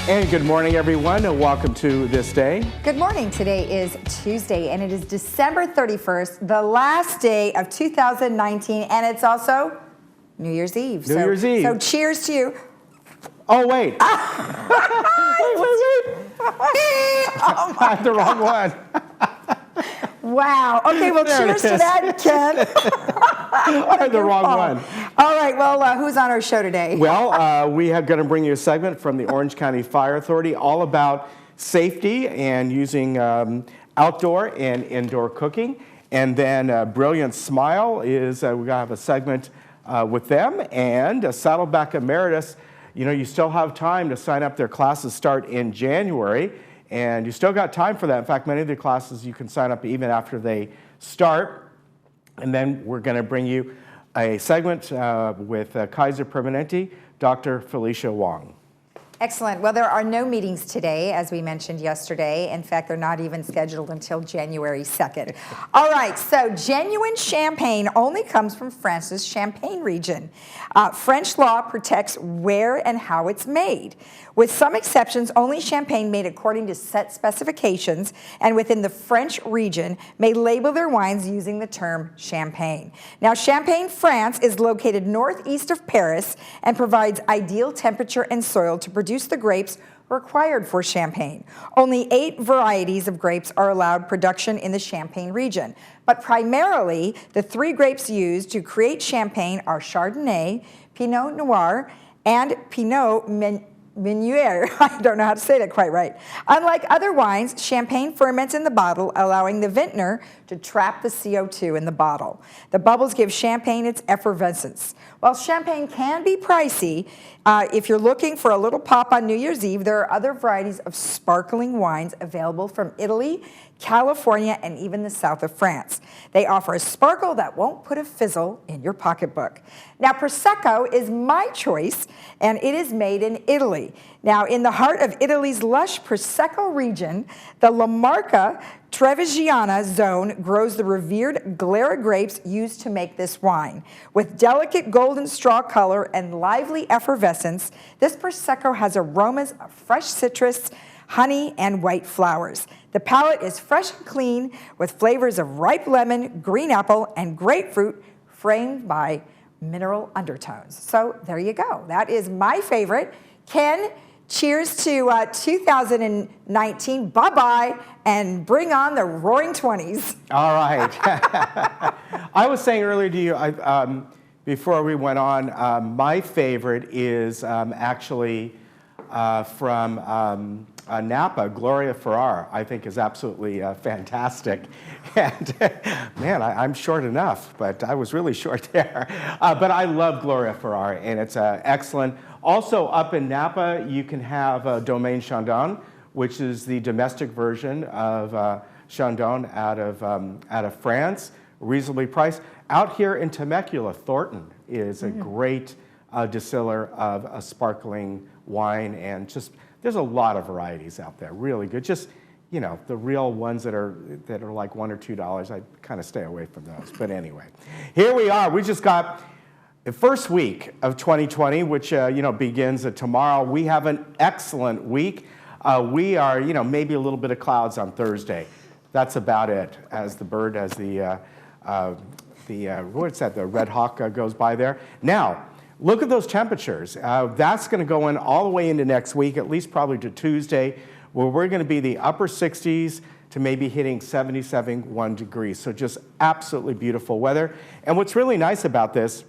And good morning, everyone, and welcome to This Day. Good morning. Today is Tuesday, and it is December 31st, the last day of 2019, and it's also New Year's Eve. New Year's Eve. So cheers to you. Oh, wait. wait. Oh, I had the wrong one. Wow. Okay, well, cheers to that, Ken. I had the wrong one. All right, well, who's on our show today? Well, we are going to bring you a segment from the Orange County Fire Authority all about safety and using outdoor and indoor cooking. And then Brilliant Smile is, we're going to have a segment with them. And Saddleback Emeritus, you know, you still have time to sign up. Their classes start in January. And you still got time for that. In fact, many of the classes you can sign up even after they start. And then we're going to bring you a segment with Kaiser Permanente, Dr. Felicia Wong. Excellent. Well, there are no meetings today, as we mentioned yesterday. In fact, they're not even scheduled until January 2nd. All right, so genuine champagne only comes from France's Champagne region. French law protects where and how it's made. With some exceptions, only champagne made according to set specifications and within the French region may label their wines using the term champagne. Now, Champagne, France is located northeast of Paris and provides ideal temperature and soil to produce the grapes required for champagne. Only 8 varieties of grapes are allowed production in the Champagne region, but primarily the 3 grapes used to create champagne are Chardonnay, Pinot Noir, and Pinot Meunier. I don't know how to say that quite right. Unlike other wines, champagne ferments in the bottle, allowing the vintner to trap the CO2 in the bottle. The bubbles give champagne its effervescence. While champagne can be pricey, if you're looking for a little pop on New Year's Eve, there are other varieties of sparkling wines available from Italy, California, and even the south of France. They offer a sparkle that won't put a fizzle in your pocketbook. Now, Prosecco is my choice, and it is made in Italy. Now, in the heart of Italy's lush Prosecco region, the La Marca Trevigiana zone grows the revered Glera grapes used to make this wine. With delicate golden straw color and lively effervescence, this Prosecco has aromas of fresh citrus, honey, and white flowers. The palate is fresh and clean with flavors of ripe lemon, green apple, and grapefruit framed by mineral undertones. So there you go. That is my favorite. Ken, cheers to 2019. Bye-bye, and bring on the roaring 20s. All right. I was saying earlier to you, before we went on, my favorite is actually from Napa, Gloria Ferrar, I think is absolutely fantastic. And man, I'm short enough, but I was really short there. But I love Gloria Ferrar, and it's excellent. Also up in Napa, you can have Domaine Chandon, which is the domestic version of Chandon out of France, reasonably priced. Out here in Temecula, Thornton is a great distiller of a sparkling wine, and just there's a lot of varieties out there, really good. Just, you know, the real ones that are like $1 or $2, I kind of stay away from those. But anyway, here we are. We just got the first week of 2020, which you know, begins tomorrow. We have an excellent week. We are, you know, maybe a little bit of clouds on Thursday. That's about it. As the bird, as the what's that? The red hawk goes by there. Now, look at those temperatures. That's going to go in all the way into next week, at least probably to Tuesday, where we're going to be the upper 60s to maybe hitting 71 degrees. So just absolutely beautiful weather. And what's really nice about this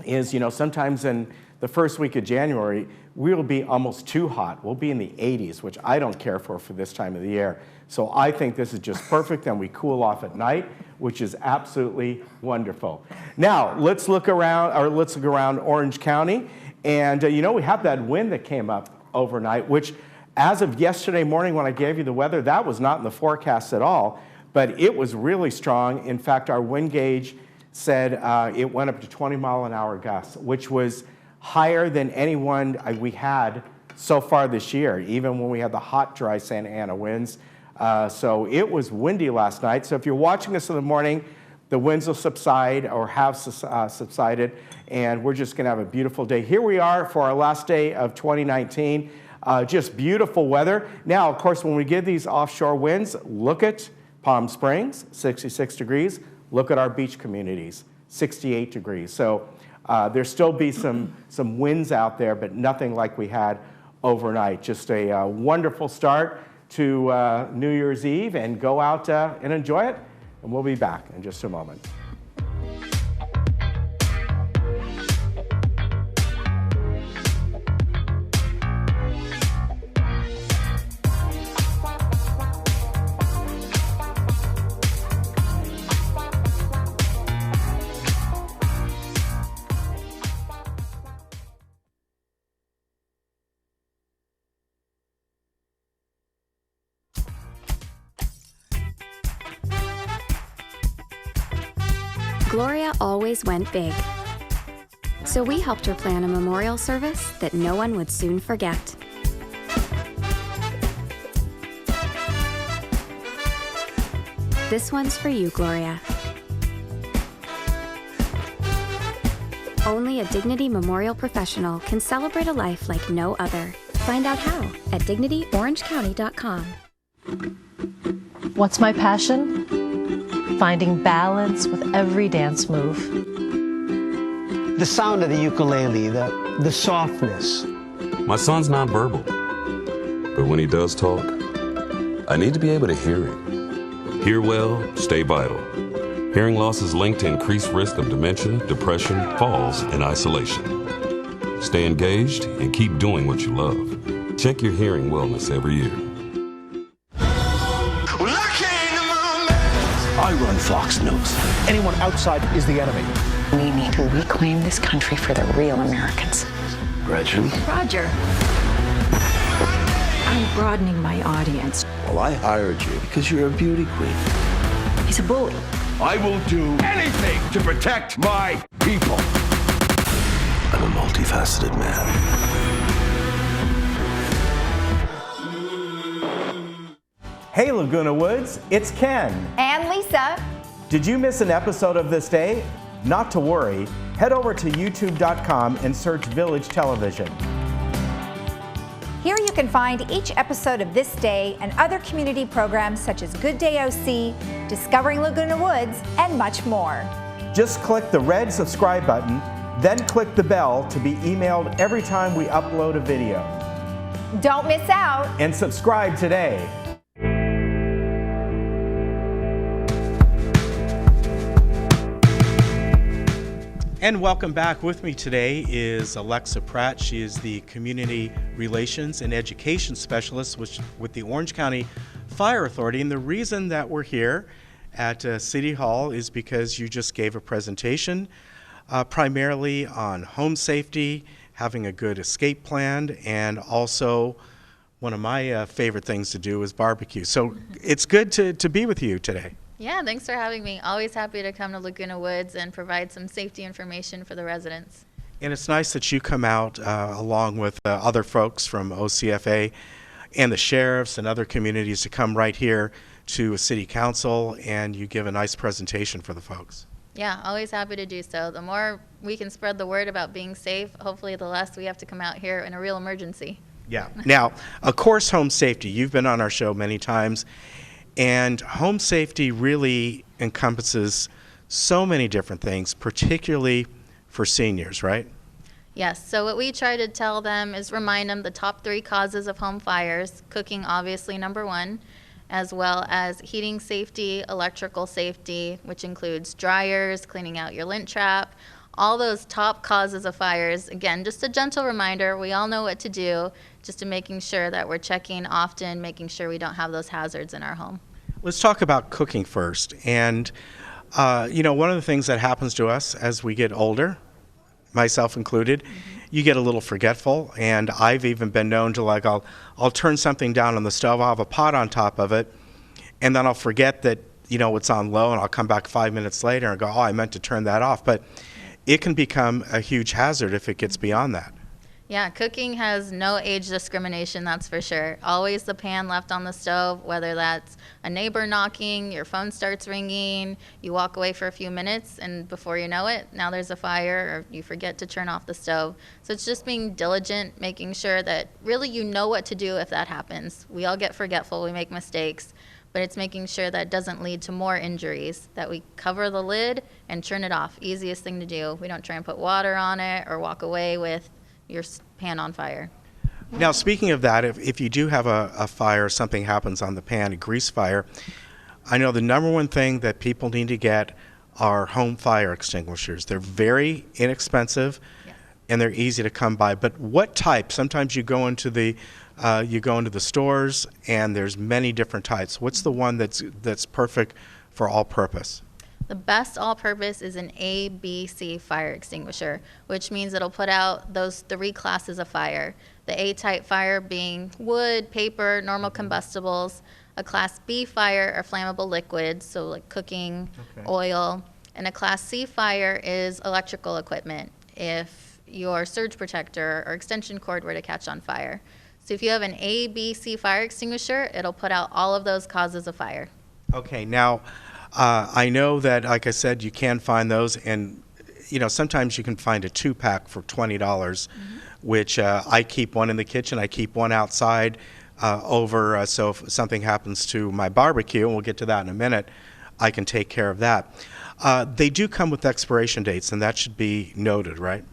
is, you know, sometimes in the first week of January, we'll be almost too hot. We'll be in the 80s, which I don't care for this time of the year. So I think this is just perfect, and we cool off at night, which is absolutely wonderful. Now, let's look around Orange County. And, you know, we have that wind that came up overnight, which as of yesterday morning when I gave you the weather, that was not in the forecast at all, but it was really strong. In fact, our wind gauge said it went up to 20-mile-an-hour gusts, which was higher than any one we had so far this year, even when we had the hot, dry Santa Ana winds. So it was windy last night. So if you're watching this in the morning, the winds will subside or have subsided, and we're just going to have a beautiful day. Here we are for our last day of 2019. Just beautiful weather. Now, of course, when we get these offshore winds, look at Palm Springs, 66 degrees. Look at our beach communities, 68 degrees. So there'll still be some winds out there, but nothing like we had overnight. Just a wonderful start to New Year's Eve, and go out and enjoy it. And we'll be back in just a moment. Gloria always went big. So we helped her plan a memorial service that no one would soon forget. This one's for you, Gloria. Only a Dignity Memorial professional can celebrate a life like no other. Find out how at dignityorangecounty.com. What's my passion? Finding balance with every dance move. The sound of the ukulele, the softness. My son's nonverbal, but when he does talk, I need to be able to hear him. Hear well, stay vital. Hearing loss is linked to increased risk of dementia, depression, falls, and isolation. Stay engaged and keep doing what you love. Check your hearing wellness every year. I run Fox News. Anyone outside is the enemy. We need to reclaim this country for the real Americans. Gretchen? Roger. I'm broadening my audience. Well, I hired you because you're a beauty queen. He's a bully. I will do anything to protect my people. I'm a multifaceted man. Hey Laguna Woods, it's Ken. And Lisa. Did you miss an episode of This Day? Not to worry. Head over to youtube.com and search Village Television. Here you can find each episode of This Day and other community programs such as Good Day OC, Discovering Laguna Woods, and much more. Just click the red subscribe button, then click the bell to be emailed every time we upload a video. Don't miss out. And subscribe today. And welcome back. With me today is Alexa Pratt. She is the Community Relations and Education Specialist with the Orange County Fire Authority. And the reason that we're here at City Hall is because you just gave a presentation primarily on home safety, having a good escape plan, and also one of my favorite things to do is barbecue. So it's good to be with you today. Yeah, thanks for having me. Always happy to come to Laguna Woods and provide some safety information for the residents. And it's nice that you come out along with other folks from OCFA and the sheriffs and other communities to come right here to a city council, and you give a nice presentation for the folks. Yeah, always happy to do so. The more we can spread the word about being safe, hopefully the less we have to come out here in a real emergency. Yeah. Now, of course, home safety. You've been on our show many times. And home safety really encompasses so many different things, particularly for seniors, right? Yes, so what we try to tell them is remind them the top 3 causes of home fires, cooking obviously number 1, as well as heating safety, electrical safety, which includes dryers, cleaning out your lint trap, all those top causes of fires. Again, just a gentle reminder, we all know what to do, just to making sure that we're checking often, making sure we don't have those hazards in our home. Let's talk about cooking first. And, one of the things that happens to us as we get older, myself included, you get a little forgetful. And I've even been known to, like, I'll turn something down on the stove, I'll have a pot on top of it, and then I'll forget that, it's on low, and I'll come back 5 minutes later and go, oh, I meant to turn that off. But it can become a huge hazard if it gets beyond that. Yeah, cooking has no age discrimination, that's for sure. Always the pan left on the stove, whether that's a neighbor knocking, your phone starts ringing, you walk away for a few minutes, and before you know it, now there's a fire, or you forget to turn off the stove. So it's just being diligent, making sure that really you know what to do if that happens. We all get forgetful, we make mistakes, but it's making sure that doesn't lead to more injuries, that we cover the lid and turn it off. Easiest thing to do. We don't try and put water on it or walk away with your pan on fire. Now, speaking of that, if you do have a fire, something happens on the pan, a grease fire, I know the number one thing that people need to get are home fire extinguishers. They're very inexpensive, and they're easy to come by. But what type? Sometimes you go into the stores, and there's many different types. What's the one that's perfect for all purpose? The best all-purpose is an ABC fire extinguisher, which means it'll put out those 3 classes of fire. The A-type fire being wood, paper, normal combustibles. A Class B fire are flammable liquids, so like cooking, oil. And a Class C fire is electrical equipment, if your surge protector or extension cord were to catch on fire. So if you have an ABC fire extinguisher, it'll put out all of those causes of fire. Okay, now, I know that, like I said, you can find those, and sometimes you can find a 2-pack for $20, which I keep one in the kitchen, I keep one outside so if something happens to my barbecue, and we'll get to that in a minute, I can take care of that. They do come with expiration dates, and that should be noted, right?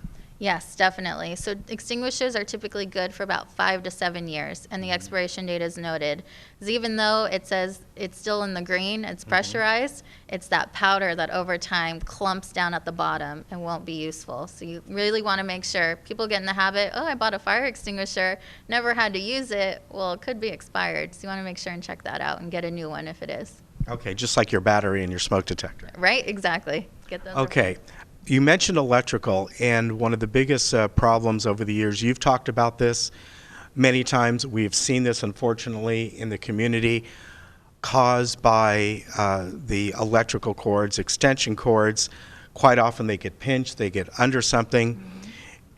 Yes, definitely. So extinguishers are typically good for about 5 to 7 years, and the expiration date is noted. Because even though it says it's still in the green, it's pressurized, it's that powder that over time clumps down at the bottom and won't be useful. So you really want to make sure. People get in the habit, oh, I bought a fire extinguisher, never had to use it. Well, it could be expired, so you want to make sure and check that out and get a new one if it is. Okay, just like your battery and your smoke detector. Right, exactly. Get those. Okay. You mentioned electrical, and one of the biggest problems over the years, you've talked about this many times. We've seen this, unfortunately, in the community, caused by the electrical cords, extension cords. Quite often they get pinched, they get under something,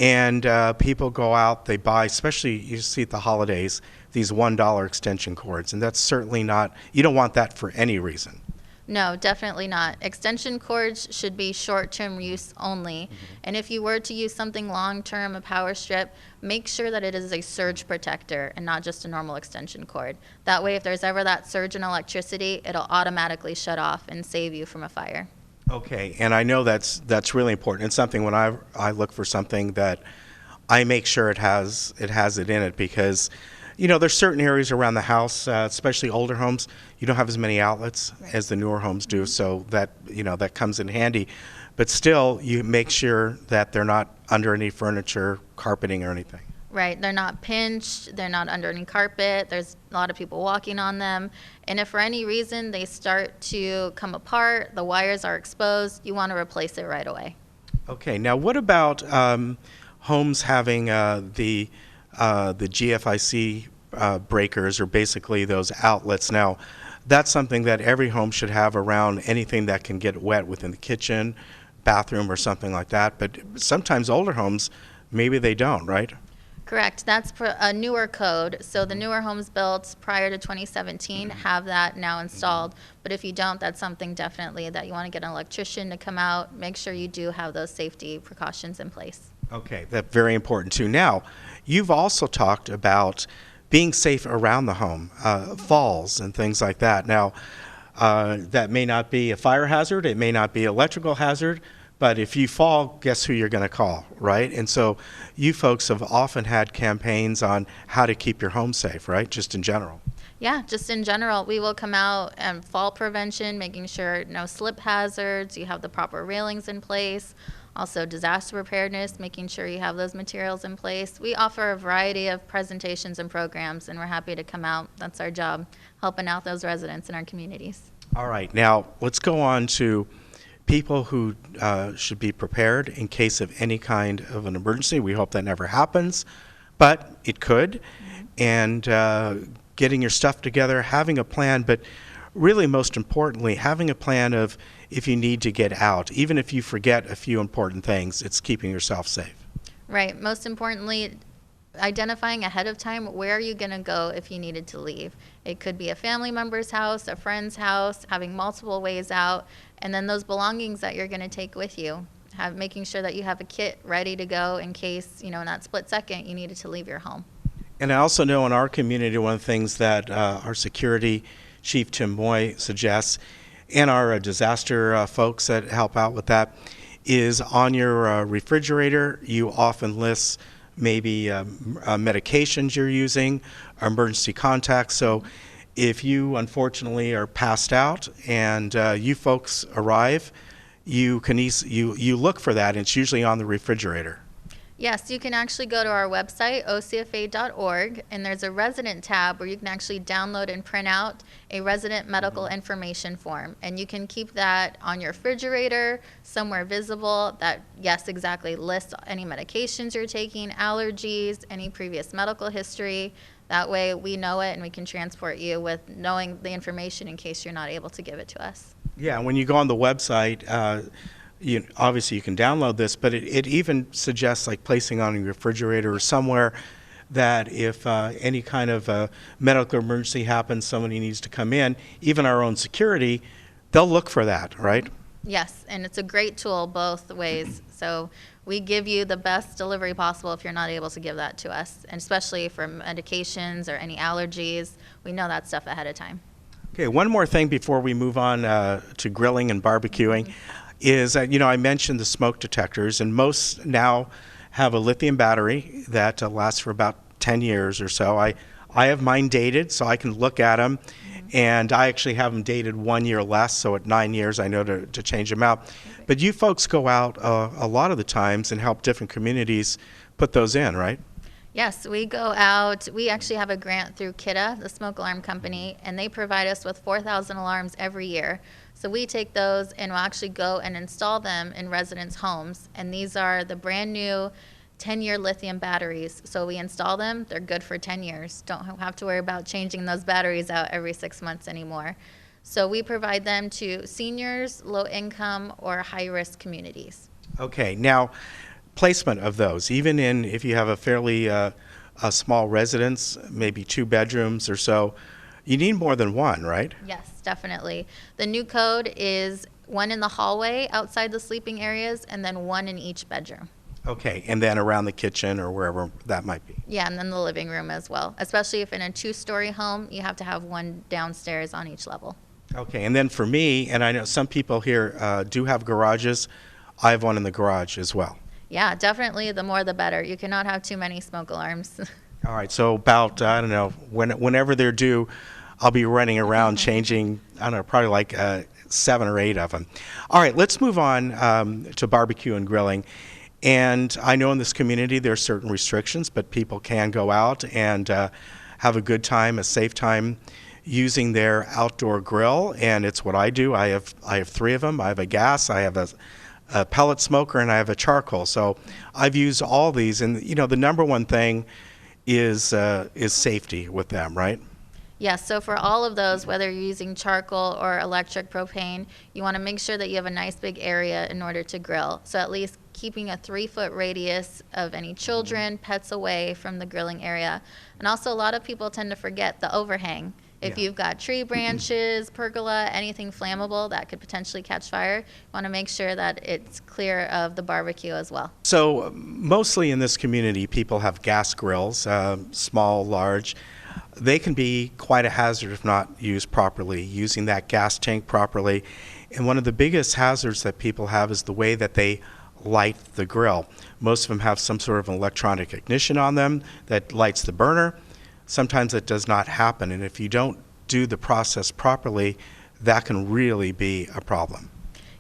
and people go out, they buy, especially you see at the holidays, these $1 extension cords, and that's certainly not, you don't want that for any reason. No, definitely not. Extension cords should be short-term use only. And if you were to use something long-term, a power strip, make sure that it is a surge protector and not just a normal extension cord. That way, if there's ever that surge in electricity, it'll automatically shut off and save you from a fire. Okay, and I know that's really important. It's something when I look for something that I make sure it has it in it, because there's certain areas around the house, especially older homes, you don't have as many outlets as the newer homes do, so that that comes in handy. But still, you make sure that they're not under any furniture, carpeting, or anything. Right, they're not pinched, they're not under any carpet, there's a lot of people walking on them, and if for any reason they start to come apart, the wires are exposed, you want to replace it right away. Okay, now what about homes having the GFIC breakers, or basically those outlets? Now, that's something that every home should have around anything that can get wet within the kitchen, bathroom, or something like that. But sometimes older homes, maybe they don't, right? Correct. That's a newer code. So the newer homes built prior to 2017 have that now installed. But if you don't, that's something definitely that you want to get an electrician to come out. Make sure you do have those safety precautions in place. Okay, that's very important too. Now, you've also talked about being safe around the home, falls and things like that. Now, that may not be a fire hazard, it may not be an electrical hazard, but if you fall, guess who you're going to call, right? And so you folks have often had campaigns on how to keep your home safe, right? Just in general. Yeah, just in general, we will come out and fall prevention, making sure no slip hazards, you have the proper railings in place. Also disaster preparedness, making sure you have those materials in place. We offer a variety of presentations and programs, and we're happy to come out. That's our job, helping out those residents in our communities. All right, now let's go on to people who should be prepared in case of any kind of an emergency. We hope that never happens, but it could. And getting your stuff together, having a plan, but really most importantly, having a plan of if you need to get out. Even if you forget a few important things, it's keeping yourself safe. Right. Most importantly, identifying ahead of time where are you going to go if you needed to leave. It could be a family member's house, a friend's house, having multiple ways out, and then those belongings that you're going to take with you. Making sure that you have a kit ready to go in case, in that split second you needed to leave your home. And I also know in our community, one of the things that our security chief, Tim Moy, suggests, and our disaster folks that help out with that, is on your refrigerator, you often list maybe medications you're using, emergency contacts. So if you unfortunately are passed out and you folks arrive, you can you look for that, and it's usually on the refrigerator. Yes, you can actually go to our website, ocfa.org, and there's a resident tab where you can actually download and print out a resident medical information form. And you can keep that on your refrigerator, somewhere visible, that, yes, exactly, lists any medications you're taking, allergies, any previous medical history. That way we know it and we can transport you with knowing the information in case you're not able to give it to us. Yeah, when you go on the website, obviously you can download this, but it even suggests like placing on your refrigerator or somewhere that if any kind of medical emergency happens, somebody needs to come in, even our own security, they'll look for that, right? Yes, and it's a great tool both ways. So we give you the best delivery possible if you're not able to give that to us, and especially for medications or any allergies. We know that stuff ahead of time. Okay, one more thing before we move on to grilling and barbecuing is that, I mentioned the smoke detectors, and most now have a lithium battery that lasts for about 10 years or so. I have mine dated, so I can look at them, and I actually have them dated 1 year less, so at 9 years I know to change them out. But you folks go out a lot of the times and help different communities put those in, right? Yes, we go out. We actually have a grant through KIDA, the smoke alarm company, and they provide us with 4,000 alarms every year. So we take those and we'll actually go and install them in residents' homes. And these are the brand new 10-year lithium batteries. So we install them, they're good for 10 years. Don't have to worry about changing those batteries out every 6 months anymore. So we provide them to seniors, low income, or high-risk communities. Okay, now placement of those, even in if you have a fairly a small residence, maybe 2 bedrooms or so, you need more than one, right? Yes, definitely. The new code is 1 in the hallway outside the sleeping areas and then 1 in each bedroom. Okay, and then around the kitchen or wherever that might be. Yeah, and then the living room as well. Especially if in a 2-story home, you have to have 1 downstairs on each level. Okay, and then for me, and I know some people here do have garages, I have one in the garage as well. Yeah, definitely the more the better. You cannot have too many smoke alarms. All right, so about, I don't know, whenever they're due, I'll be running around changing, I don't know, probably like 7 or 8 of them. All right, let's move on to barbecue and grilling. And I know in this community there are certain restrictions, but people can go out and have a good time, a safe time, using their outdoor grill. And it's what I do. I have 3 of them. I have a gas, I have a pellet smoker, and I have a charcoal. So I've used all these, and the number one thing is safety with them, right? Yes, so for all of those, whether you're using charcoal or electric propane, you want to make sure that you have a nice big area in order to grill. So at least keeping a 3-foot radius of any children, pets away from the grilling area. And also a lot of people tend to forget the overhang. If you've got tree branches, pergola, anything flammable that could potentially catch fire, you want to make sure that it's clear of the barbecue as well. So mostly in this community, people have gas grills, small, large. They can be quite a hazard if not used properly, using that gas tank properly. And one of the biggest hazards that people have is the way that they light the grill. Most of them have some sort of an electronic ignition on them that lights the burner. Sometimes it does not happen, and if you don't do the process properly, that can really be a problem.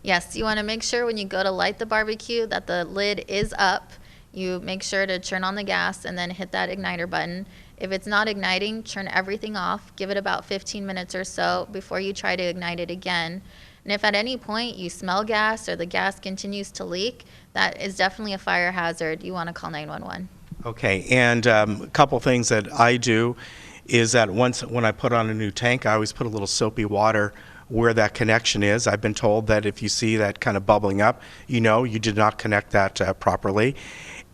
Yes, you want to make sure when you go to light the barbecue that the lid is up. You make sure to turn on the gas and then hit that igniter button. If it's not igniting, turn everything off. Give it about 15 minutes or so before you try to ignite it again. And if at any point you smell gas or the gas continues to leak, that is definitely a fire hazard. You want to call 911. Okay, and a couple things that I do is that when I put on a new tank, I always put a little soapy water where that connection is. I've been told that if you see that kind of bubbling up, you did not connect that properly.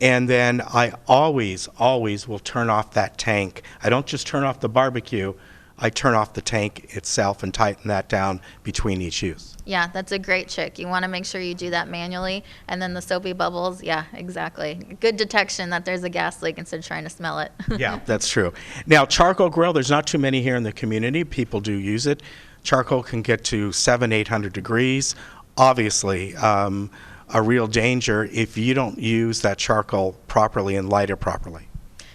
And then I always will turn off that tank. I don't just turn off the barbecue, I turn off the tank itself and tighten that down between each use. Yeah, that's a great trick. You want to make sure you do that manually. And then the soapy bubbles, yeah, exactly. Good detection that there's a gas leak instead of trying to smell it. Yeah, that's true. Now, charcoal grill, there's not too many here in the community. People do use it. Charcoal can get to 700-800 degrees. Obviously, a real danger if you don't use that charcoal properly and light it properly.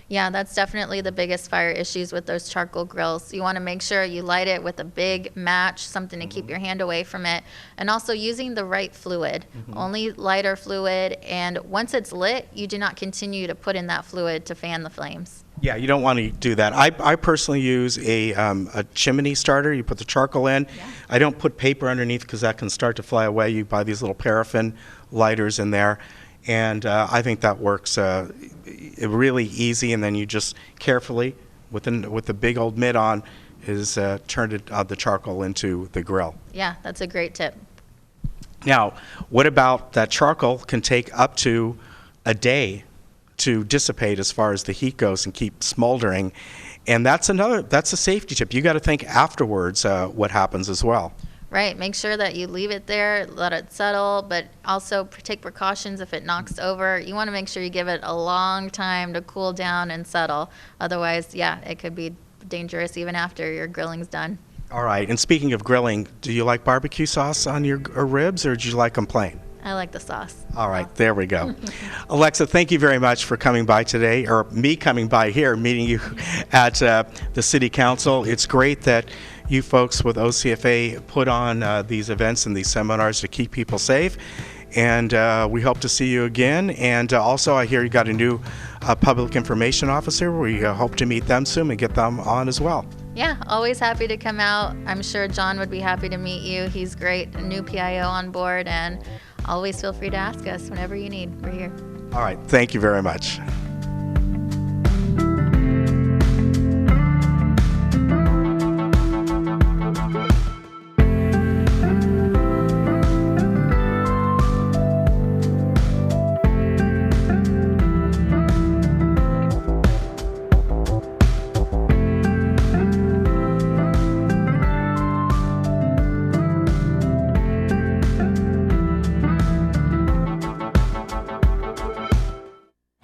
Yeah, that's definitely the biggest fire issues with those charcoal grills. You want to make sure you light it with a big match, something to keep your hand away from it, and also using the right fluid. Only lighter fluid, and once it's lit, you do not continue to put in that fluid to fan the flames. Yeah, you don't want to do that. I personally use a chimney starter. You put the charcoal in. Yeah. I don't put paper underneath because that can start to fly away. You buy these little paraffin lighters in there, and I think that works really easy. And then you just carefully, with the big old mitt on, turn the charcoal into the grill. Yeah, that's a great tip. Now, what about that charcoal can take up to a day to dissipate as far as the heat goes and keep smoldering, and that's a safety tip. You got to think afterwards what happens as well. Right, make sure that you leave it there, let it settle, but also take precautions if it knocks over. You want to make sure you give it a long time to cool down and settle. Otherwise, yeah, it could be dangerous even after your grilling's done. All right, and speaking of grilling, do you like barbecue sauce on your ribs, or do you like them plain? I like the sauce. All right, there we go. Alexa, thank you very much for coming by today, or me coming by here, meeting you at the City Council. It's great that you folks with OCFA put on these events and these seminars to keep people safe. And we hope to see you again. And also, I hear you got a new public information officer. We hope to meet them soon and get them on as well. Yeah, always happy to come out. I'm sure John would be happy to meet you. He's great, a new PIO on board, and always feel free to ask us whenever you need. We're here. All right, thank you very much.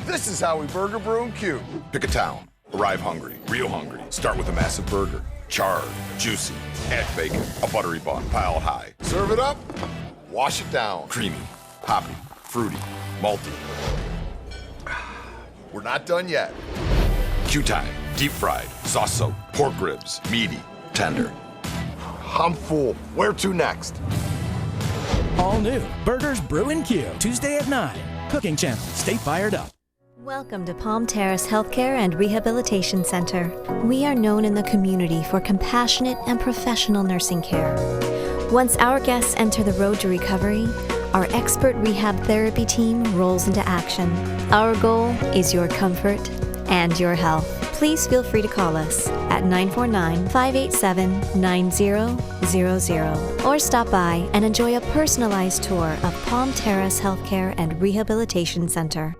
This is how we burger, brew, and queue. Pick a town. Arrive hungry, real hungry. Start with a massive burger. Charred, juicy. Add bacon, a buttery bun, piled high. Serve it up, wash it down. Creamy, hoppy, fruity, malty. We're not done yet. Queue time, deep fried, sauce soaked, pork ribs, meaty, tender. I'm full. Where to next? All new Burgers, Brew, and Q. Tuesday at 9. Cooking Channel. Stay fired up. Welcome to Palm Terrace Healthcare and Rehabilitation Center. We are known in the community for compassionate and professional nursing care. Once our guests enter the road to recovery, our expert rehab therapy team rolls into action. Our goal is your comfort and your health. Please feel free to call us at 949-587-9000 or stop by and enjoy a personalized tour of Palm Terrace Healthcare and Rehabilitation Center.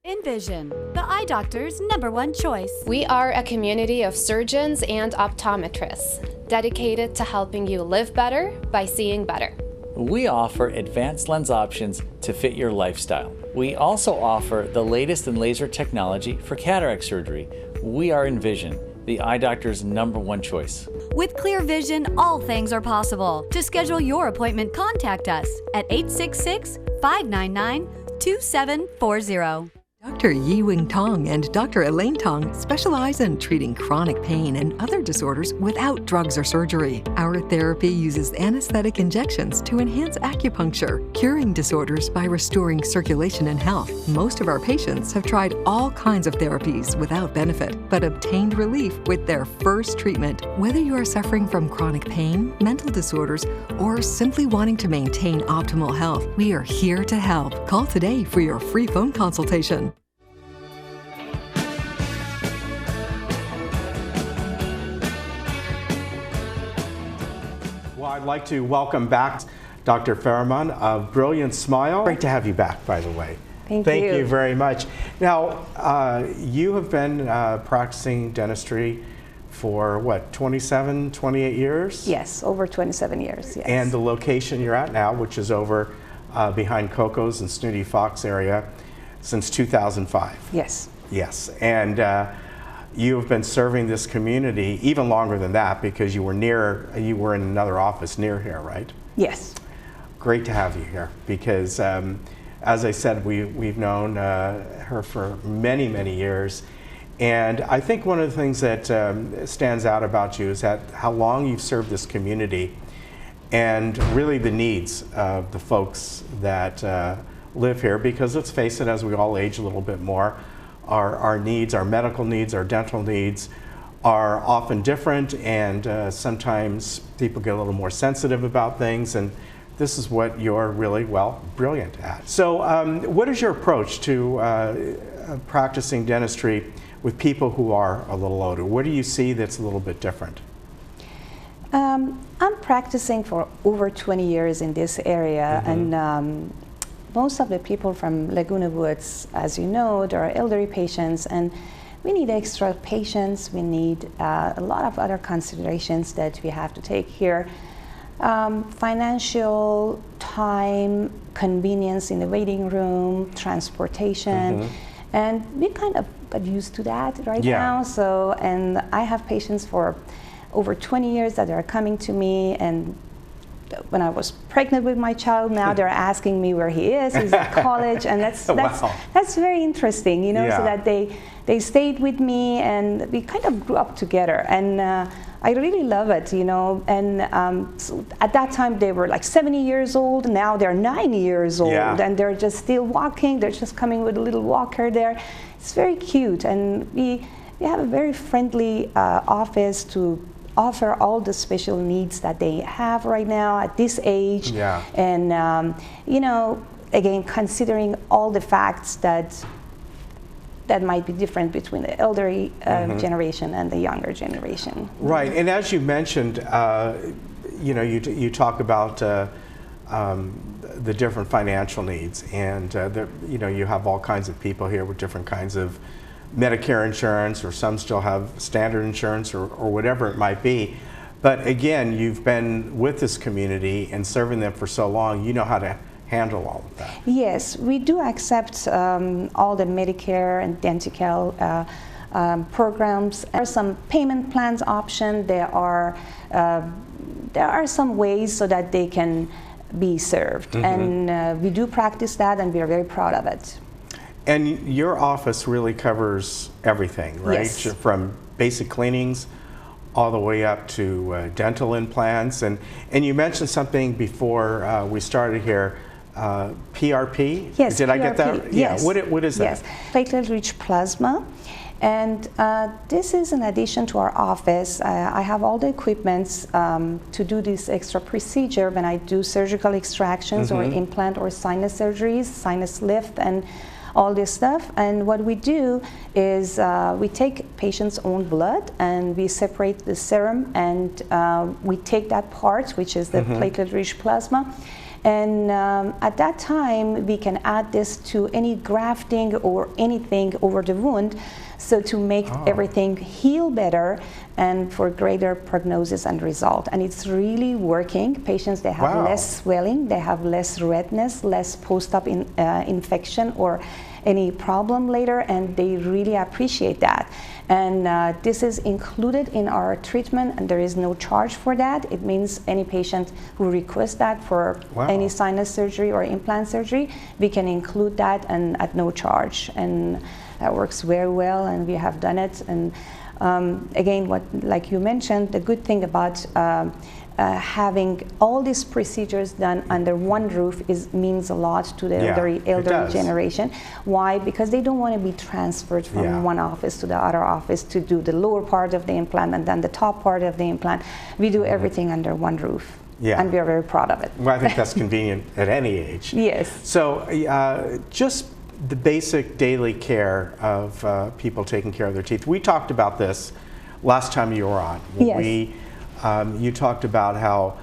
Envision, the eye doctor's #1 choice. We are a community of surgeons and optometrists dedicated to helping you live better by seeing better. We offer advanced lens options to fit your lifestyle. We also offer the latest in laser technology for cataract surgery. We are Envision, the eye doctor's #1 choice. With clear vision, all things are possible. To schedule your appointment, contact us at 866-599-2740. Dr. Yi-Wing Tong and Dr. Elaine Tong specialize in treating chronic pain and other disorders without drugs or surgery. Our therapy uses anesthetic injections to enhance acupuncture, curing disorders by restoring circulation and health. Most of our patients have tried all kinds of therapies without benefit, but obtained relief with their first treatment. Whether you are suffering from chronic pain, mental disorders, or simply wanting to maintain optimal health, we are here to help. Call today for your free phone consultation. Well, I'd like to welcome back Dr. Farriman of Brilliant Smile. Great to have you back, by the way. Thank you very much. Now, you have been practicing dentistry for what, 27, 28 years? Yes, over 27 years, yes. And the location you're at now, which is over behind Coco's and Snooty Fox area, since 2005. Yes. Yes, and you have been serving this community even longer than that because you were in another office near here, right? Yes. Great to have you here because, as I said, we've known her for many, many years. And I think one of the things that stands out about you is that how long you've served this community and really the needs of the folks that live here, because let's face it, as we all age a little bit more, our needs, our medical needs, our dental needs are often different, and sometimes people get a little more sensitive about things, and this is what you're really, well, brilliant at. So what is your approach to practicing dentistry with people who are a little older? What do you see that's a little bit different? I'm practicing for over 20 years in this area, and most of the people from Laguna Woods, as you know, there are elderly patients, and we need extra patience. We need a lot of other considerations that we have to take here. Financial, time, convenience in the waiting room, transportation, and we kind of got used to that right now. So, and I have patients for over 20 years that are coming to me, and when I was pregnant with my child, now they're asking me where he is. He's at college, and that's very interesting, you know, so that they stayed with me and we kind of grew up together, and I really love it, you know. And so at that time they were like 70 years old. Now they're 90 years old, and they're just still walking. They're just coming with a little walker there. It's very cute, and we have a very friendly office to offer all the special needs that they have right now at this age. And you know, again, considering all the facts that might be different between the elderly generation and the younger generation. Right, and as you mentioned, you know, you talk about the different financial needs, and you know, you have all kinds of people here with different kinds of Medicare insurance, or some still have standard insurance, or whatever it might be. But again, you've been with this community and serving them for so long, you know how to handle all of that. Yes, we do accept all the Medicare and Dentical programs. There are some payment plans option. There are some ways so that they can be served, and we do practice that, and we are very proud of it. And your office really covers everything, right? Yes. From basic cleanings all the way up to dental implants. And you mentioned something before we started here, PRP? Yes, Did PRP. I get that? Yes. Yeah, what is that? Yes, platelet-rich plasma. And this is in addition to our office. I have all the equipments to do this extra procedure when I do surgical extractions or implant or sinus surgeries, sinus lift, and all this stuff. And what we do is we take patient's own blood and we separate the serum, and we take that part, which is the platelet-rich plasma, and at that time we can add this to any grafting or anything over the wound, so to make everything heal better and for greater prognosis and result. And it's really working. Patients, they have less swelling, they have less redness, less post-op infection or any problem later, and they really appreciate that. And this is included in our treatment, and there is no charge for that. It means any patient who requests that for any sinus surgery or implant surgery, we can include that and at no charge. And that works very well, and we have done it. And again, like you mentioned, the good thing about having all these procedures done under one roof means a lot to the elderly generation. Why? Because they don't want to be transferred from one office to the other office to do the lower part of the implant and then the top part of the implant. We do everything under one roof. And we are very proud of it. Well, I think that's convenient at any age. Yes. So just the basic daily care of people taking care of their teeth. We talked about this last time you were on. Yes. You talked about how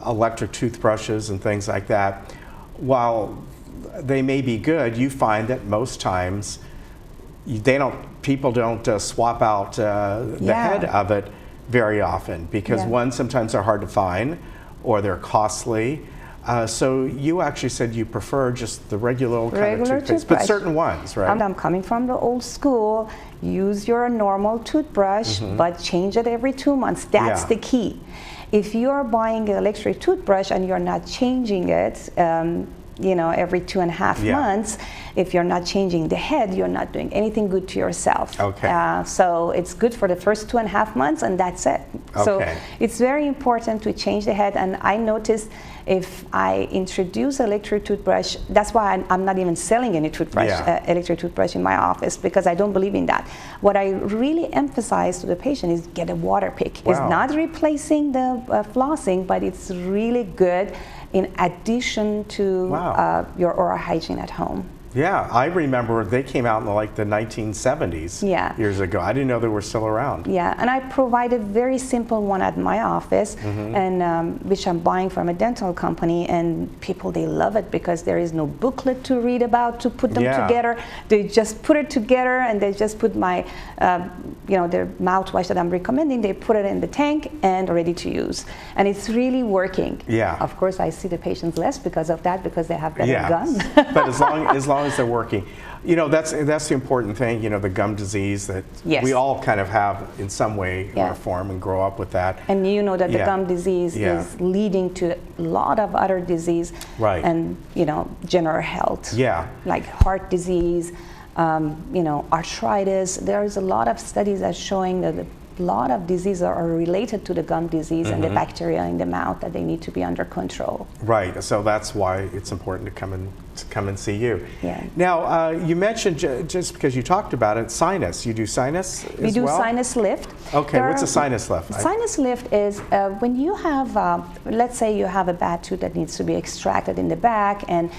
electric toothbrushes and things like that, while they may be good, you find that most times people don't swap out the head of it very often because one, sometimes they're hard to find or they're costly. So you actually said you prefer just the regular old kind of toothpaste, but certain ones, right? I'm coming from the old school. Use your normal toothbrush, but change it every 2 months. That's the key. If you're buying an electric toothbrush and you're not changing it, you know, every 2.5 months, if you're not changing the head, you're not doing anything good to yourself. Okay. So it's good for the first 2.5 months, and that's it. So it's very important to change the head. And I noticed if I introduce electric toothbrush, that's why I'm not even selling any toothbrush, electric toothbrush in my office, because I don't believe in that. What I really emphasize to the patient is get a water pick. It's not replacing the flossing, but it's really good in addition to your oral hygiene at home. Yeah, I remember they came out in like the 1970s years ago. I didn't know they were still around. Yeah, and I provided very simple one at my office, and which I'm buying from a dental company, and people, they love it because there is no booklet to read about to put them together. They just put it together, and they just put my, you know, their mouthwash that I'm recommending, they put it in the tank and ready to use. And it's really working. Yeah. Of course, I see the patients less because of that, because they have better gum. But as long as they're working, you know, that's the important thing. You know, the gum disease that we all kind of have in some way or form and grow up with that. And you know that the gum disease is leading to a lot of other disease, and you know, general health, like heart disease, you know, arthritis. There's a lot of studies that showing that a lot of diseases are related to the gum disease and the bacteria in the mouth that they need to be under control. Right. So that's why it's important to come and see you. Yeah. Now you mentioned just because you talked about it, sinus. You do sinus as well? We do sinus lift. Okay. What's a sinus lift? Sinus lift is when you have, let's say you have a bad tooth that needs to be extracted in the back, and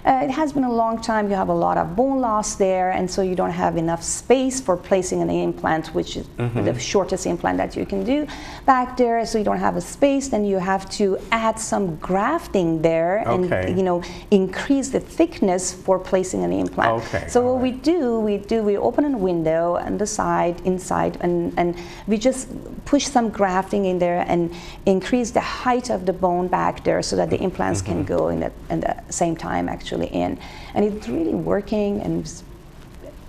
it has been a long time, you have a lot of bone loss there, and so you don't have enough space for placing an implant, which is the shortest implant that you can do back there, so you don't have a space. Then you have to add some grafting there and you know, increase the thickness for placing an implant. So what we do, we open a window on the side, inside, and we just push some grafting in there and increase the height of the bone back there so that the implants can go in the same time actually in. And it's really working, and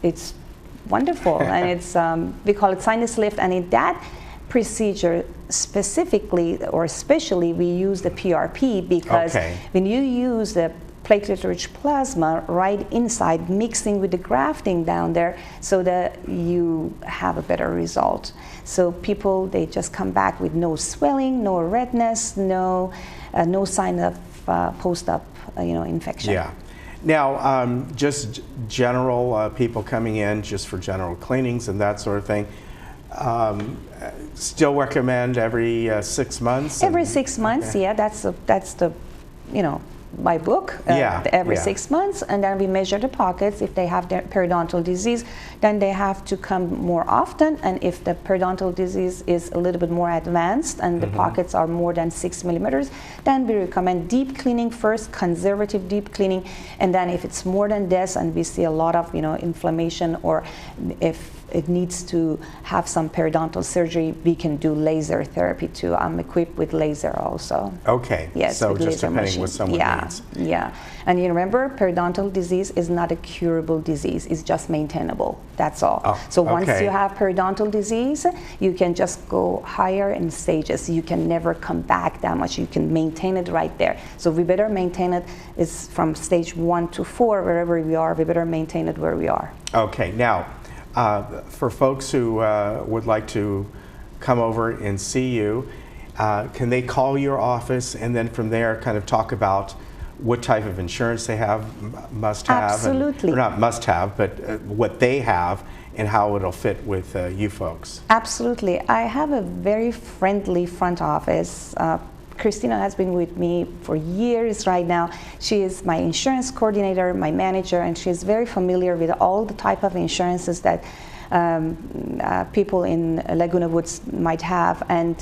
it's wonderful. And it's we call it sinus lift, and in that procedure specifically or especially we use the PRP because when you use the platelet-rich plasma right inside, mixing with the grafting down there, so that you have a better result. So people, they just come back with no swelling, no redness, no sign of post-op, you know, infection. Yeah. Now, just general people coming in just for general cleanings and that sort of thing. Still recommend every 6 months. Every 6 months, yeah. That's the, you know, my book. Every 6 months, and then we measure the pockets. If they have their periodontal disease, then they have to come more often. And if the periodontal disease is a little bit more advanced and the pockets are more than 6 millimeters, then we recommend deep cleaning first, conservative deep cleaning, and then if it's more than this and we see a lot of, you know, inflammation, or if it needs to have some periodontal surgery, we can do laser therapy too. I'm equipped with laser also. Okay. Yes, so with just laser depending machine. what someone needs. Yeah. And you remember, periodontal disease is not a curable disease. It's just maintainable. That's all. So once you have periodontal disease, you can just go higher in stages. You can never come back that much. You can maintain it right there. So we better maintain it. It's from stage 1 to 4, wherever we are, we better maintain it where we are. Okay. Now, for folks who would like to come over and see you, can they call your office and then from there kind of talk about what type of insurance they have, must have? Absolutely. Or not must have, but what they have and how it'll fit with you folks. Absolutely. I have a very friendly front office. Christina has been with me for years right now. She is my insurance coordinator, my manager, and she's very familiar with all the type of insurances that people in Laguna Woods might have. And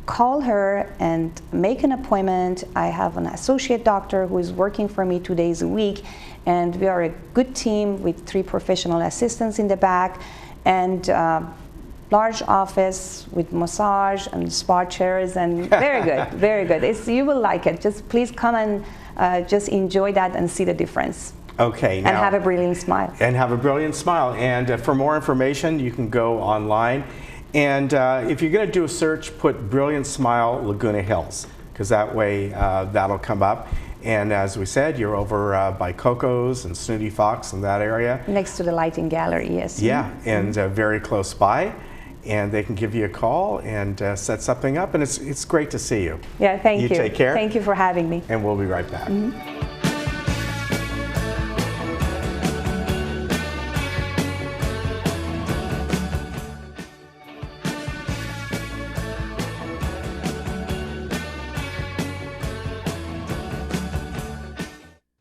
call her and make an appointment. I have an associate doctor who is working for me 2 days a week, and we are a good team with 3 professional assistants in the back, and large office with massage and spa chairs, and very good, very good. You will like it. Just please come and just enjoy that and see the difference. Okay. And have a brilliant smile. And have a brilliant smile. And for more information, you can go online. And if you're going to do a search, put Brilliant Smile Laguna Hills, because that way that'll come up. And as we said, you're over by Coco's and Snooty Fox in that area. Next to the lighting gallery, yes. Yeah, and very close by. And they can give you a call and set something up. And it's great to see you. Yeah, thank you. You take care. Thank you for having me. And we'll be right back.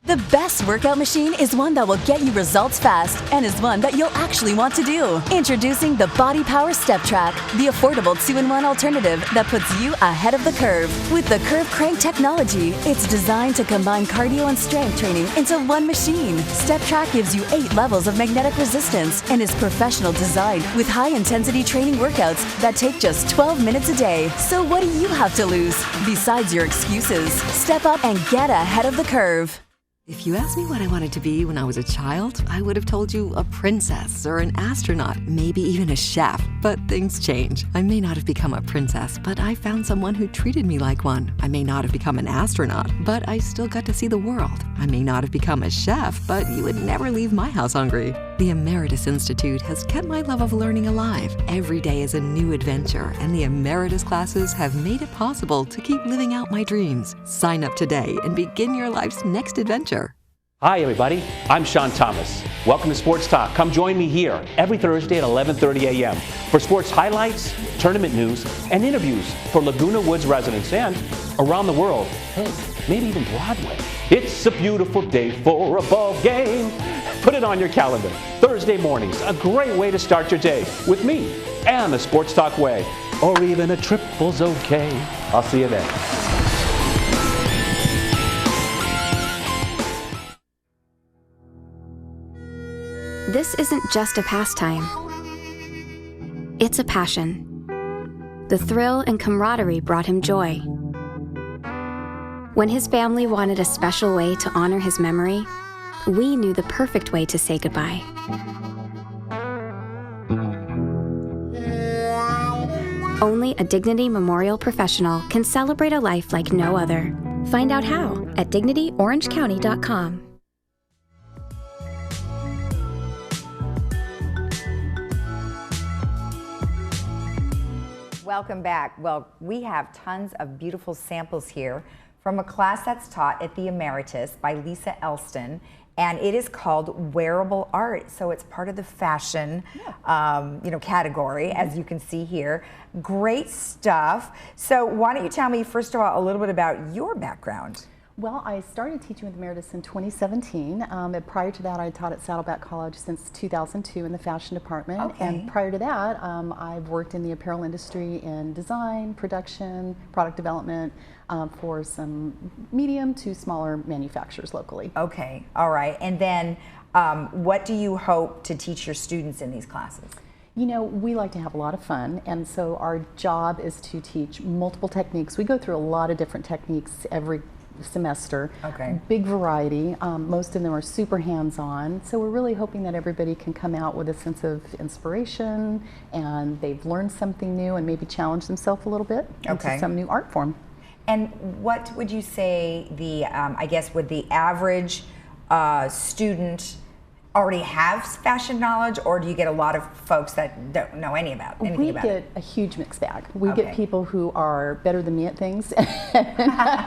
The best workout machine is one that will get you results fast and is one that you'll actually want to do. Introducing the Body Power Step Track, the affordable 2-in-1 alternative that puts you ahead of the curve. With the Curve Crank technology, it's designed to combine cardio and strength training into one machine. Step Track gives you 8 levels of magnetic resistance and is professional designed with high-intensity training workouts that take just 12 minutes a day. So what do you have to lose besides your excuses? Step up and get ahead of the curve. If you asked me what I wanted to be when I was a child, I would have told you a princess or an astronaut, maybe even a chef. But things change. I may not have become a princess, but I found someone who treated me like one. I may not have become an astronaut, but I still got to see the world. I may not have become a chef, but you would never leave my house hungry. The Emeritus Institute has kept my love of learning alive. Every day is a new adventure, and the Emeritus classes have made it possible to keep living out my dreams. Sign up today and begin your life's next adventure. Hi, everybody. I'm Sean Thomas. Welcome to Sports Talk. Come join me here every Thursday at 11:30 a.m. for sports highlights, tournament news, and interviews for Laguna Woods residents and around the world. Hey, maybe even Broadway. It's a beautiful day for a ball game. Put it on your calendar. Thursday mornings, a great way to start your day with me and the Sports Talk way. Or even a triple's okay. I'll see you then. This isn't just a pastime. It's a passion. The thrill and camaraderie brought him joy. When his family wanted a special way to honor his memory, we knew the perfect way to say goodbye. Only a Dignity Memorial professional can celebrate a life like no other. Find out how at dignityorangecounty.com. Welcome back. Well, we have tons of beautiful samples here from a class that's taught at the Emeritus by Lisa Elston, and it is called Wearable Art. So it's part of the fashion, category, as you can see here. Great stuff. So why don't you tell me, first of all, a little bit about your background? Well, I started teaching with Emeritus in 2017. Prior to that, I taught at Saddleback College since 2002 in the fashion department. Okay. And prior to that, I've worked in the apparel industry in design, production, product development for some medium to smaller manufacturers locally. Okay, all right. And then what do you hope to teach your students in these classes? You know, we like to have a lot of fun, and so our job is to teach multiple techniques. We go through a lot of different techniques every semester. Okay. Big variety. Most of them are super hands-on. So we're really hoping that everybody can come out with a sense of inspiration and they've learned something new and maybe challenge themselves a little bit into some new art form. And what would you say the, I guess, would the average student already have fashion knowledge, or do you get a lot of folks that don't know anything about it? We get a huge mixed bag. We get people who are better than me at things,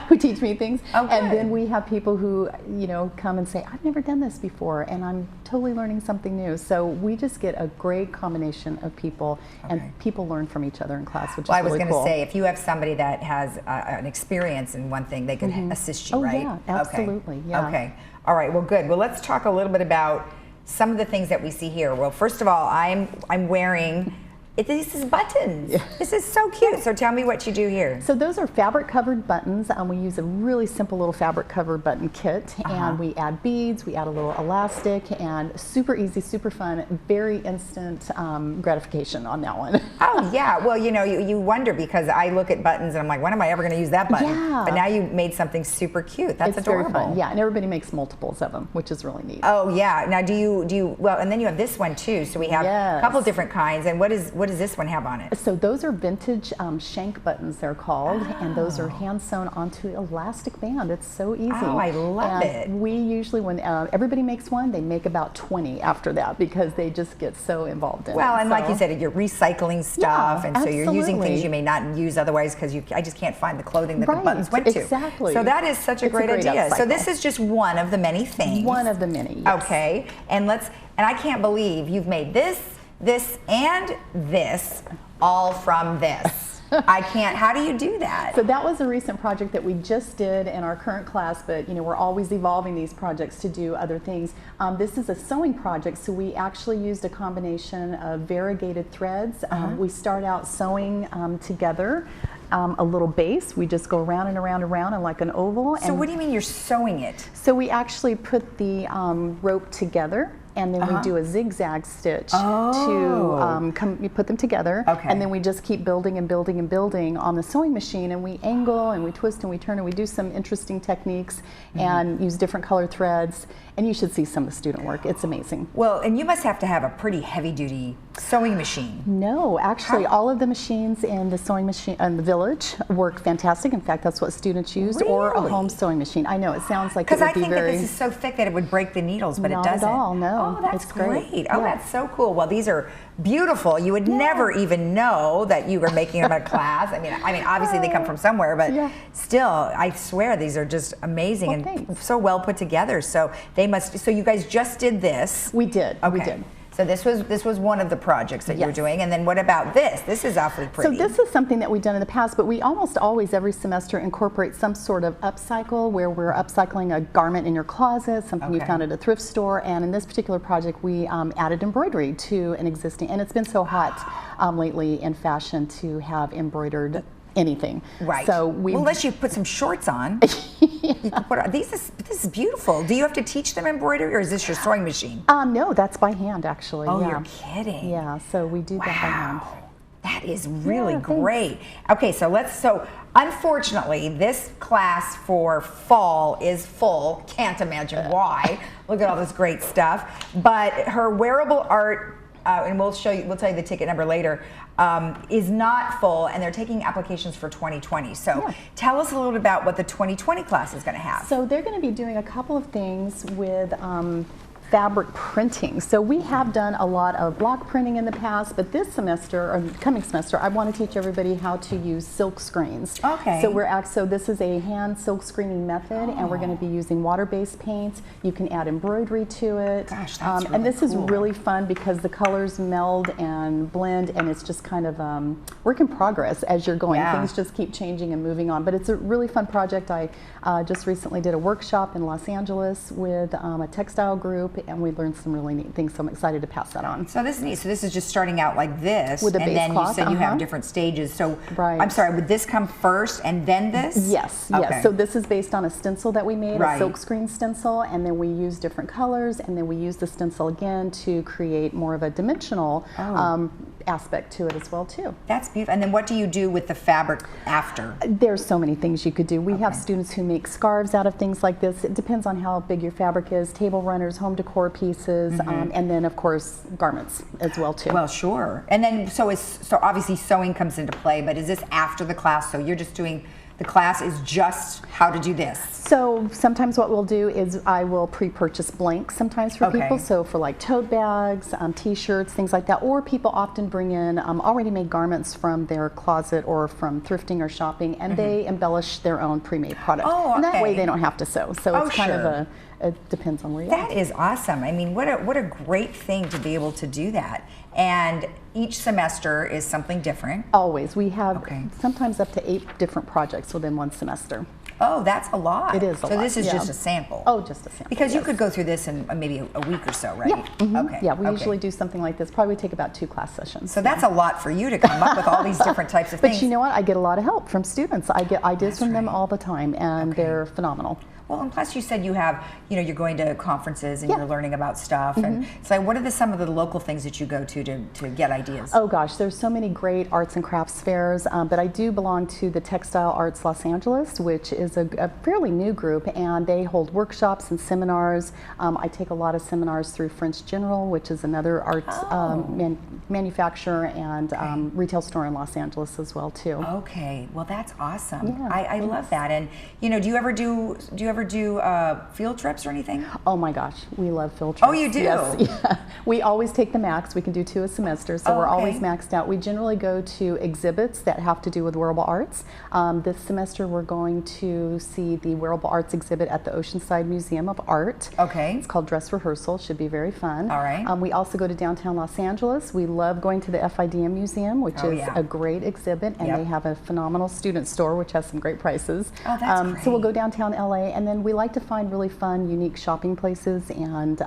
who teach me things, and then we have people who, you know, come and say, I've never done this before, and I'm totally learning something new. So we just get a great combination of people, and people learn from each other in class, which is really cool. I was going to say, if you have somebody that has an experience in one thing, they can assist you, right? Yeah, absolutely. Yeah. Okay. All right. Well, good. Well, let's talk a little bit about some of the things that we see here. Well, first of all, I'm wearing This is buttons. This is so cute. So tell me what you do here. So those are fabric covered buttons. We use a really simple little fabric covered button kit, and we add beads, we add a little elastic, and super easy, super fun, very instant gratification on that one. Oh yeah, well you wonder, because I look at buttons and I'm like, when am I ever going to use that button? Yeah. But now you made something super cute. That's It's adorable. very fun. Yeah, and everybody makes multiples of them, which is really neat. Oh yeah. Now do you well, and then you have this one too. So we have a couple different kinds. And what does this one have on it? So those are vintage shank buttons, they're called, and those are hand sewn onto elastic band. It's so easy. Oh, I love and it. We usually, when everybody makes one, they make about 20 after that, because they just get so involved in it. Well, and like you said, you're recycling stuff, and so you're using absolutely. things you may not use otherwise, because I just can't find the clothing that the buttons went to. Exactly. So that is such a great idea. So upcycle. this is just one of the many things. One of the many, yes. Okay, and I can't believe you've made this, and this, all from this. I can't, how do you do that? So that was a recent project that we just did in our current class, but we're always evolving these projects to do other things. This is a sewing project, so we actually used a combination of variegated threads. We start out sewing together a little base. We just go around and around and around in like an oval. So what do you mean you're sewing it? So we actually put the rope together, and then we do a zigzag stitch to you put them together, and then we just keep building and building and building on the sewing machine, and we angle and we twist and we turn and we do some interesting techniques and use different color threads, and you should see some of the student work. It's amazing. Well, and you must have to have a pretty heavy-duty sewing machine. No, actually all of the machines in the sewing machine in the village work fantastic. In fact, that's what students used, or a home sewing machine. I know it sounds like it would be because I think that this is so thick that it would break the needles, but it doesn't. Not at all, no. Oh, that's it's great. Oh, that's so cool. Well, these are beautiful. You would never even know that you were making them at class. I mean, obviously they come from somewhere, but still, I swear these are just amazing and so well put together. So they must. So you guys just did this. We did. Okay. We did. So this was one of the projects that you were doing, and then what about this? This is awfully pretty. So this is something that we've done in the past, but we almost always every semester incorporate some sort of upcycle, where we're upcycling a garment in your closet, something you found at a thrift store, and in this particular project we added embroidery to an existing, and it's been so hot lately in fashion to have embroidered anything. Right. So well, unless you put some shorts on. You can put on. This is beautiful. Do you have to teach them embroidery, or is this your sewing machine? No, that's by hand actually. Oh, yeah. you're kidding. Yeah, so we do that by hand. That is really great. Okay, so unfortunately, this class for fall is full. Can't imagine why. Look at all this great stuff. But her wearable art, and we'll tell you the ticket number later, is not full, and they're taking applications for 2020. So tell us a little bit about what the 2020 class is going to have. So they're going to be doing a couple of things with fabric printing. So we have done a lot of block printing in the past, but this semester, or coming semester, I want to teach everybody how to use silk screens. Okay. So this is a hand silk screening method, and we're going to be using water-based paints. You can add embroidery to it. Gosh, that's really and this is cool. really fun because the colors meld and blend, and it's just kind of work in progress as you're going. Yeah. Things just keep changing and moving on, but it's a really fun project. I just recently did a workshop in Los Angeles with a textile group, and we learned some really neat things, so I'm excited to pass that on. So this is neat. So this is just starting out like this, with a and base then cloth, you said you have different stages. So I'm sorry, would this come first and then this? Yes, Okay. yes. So this is based on a stencil that we made, Right. a silk screen stencil, and then we use different colors, and then we use the stencil again to create more of a dimensional aspect to it as well too. That's beautiful. And then what do you do with the fabric after? There's so many things you could do. We have students who make scarves out of things like this. It depends on how big your fabric is. Table runners, home decor pieces, and then of course garments as well too. Well, sure. And then so obviously sewing comes into play, but is this after the class? So you're just doing, the class is just how to do this. So sometimes what we'll do is I will pre-purchase blanks sometimes for people. So for like tote bags, t-shirts, things like that. Or people often bring in already made garments from their closet or from thrifting or shopping, and they embellish their own pre-made product. Oh, and that way okay. they don't have to sew. So it's kind of sure. it depends on where you are. That is awesome. I mean, what a great thing to be able to do that. And each semester is something different. Always. We have sometimes up to 8 different projects within one semester. Oh, that's a lot. It is a lot. So this is yeah. just a sample. Oh, just a sample. Because you yes. could go through this in maybe a week or so, right? Yeah. Mhm. Okay. Yeah, we okay. usually do something like this. Probably take about 2 class sessions. So that's a lot for you to come up with all these different types of things. But you know what? I get a lot of help from students. I get ideas from them all the time, and they're phenomenal. Well, and plus you said you have, you're going to conferences and Yeah. you're learning about stuff. And so what are some of the local things that you go to get ideas? Oh gosh, there's so many great arts and crafts fairs, but I do belong to the Textile Arts Los Angeles, which is a fairly new group, and they hold workshops and seminars. I take a lot of seminars through French General, which is another arts manufacturer and retail store in Los Angeles as well too. Okay, well that's awesome. Yeah, I love that. And do you ever do field trips or anything? Oh my gosh, we love field trips. Oh, you do? Yes. Yeah. We always take the max. We can do 2 a semester, so we're always maxed out. We generally go to exhibits that have to do with wearable arts. This semester we're going to see the wearable arts exhibit at the Oceanside Museum of Art. Okay. It's called Dress Rehearsal. Should be very fun. All right. We also go to downtown Los Angeles. We love going to the FIDM Museum, which is a great exhibit, and they have a phenomenal student store, which has some great prices. Oh, that's great. So we'll go downtown LA, and then we like to find really fun, unique shopping places, and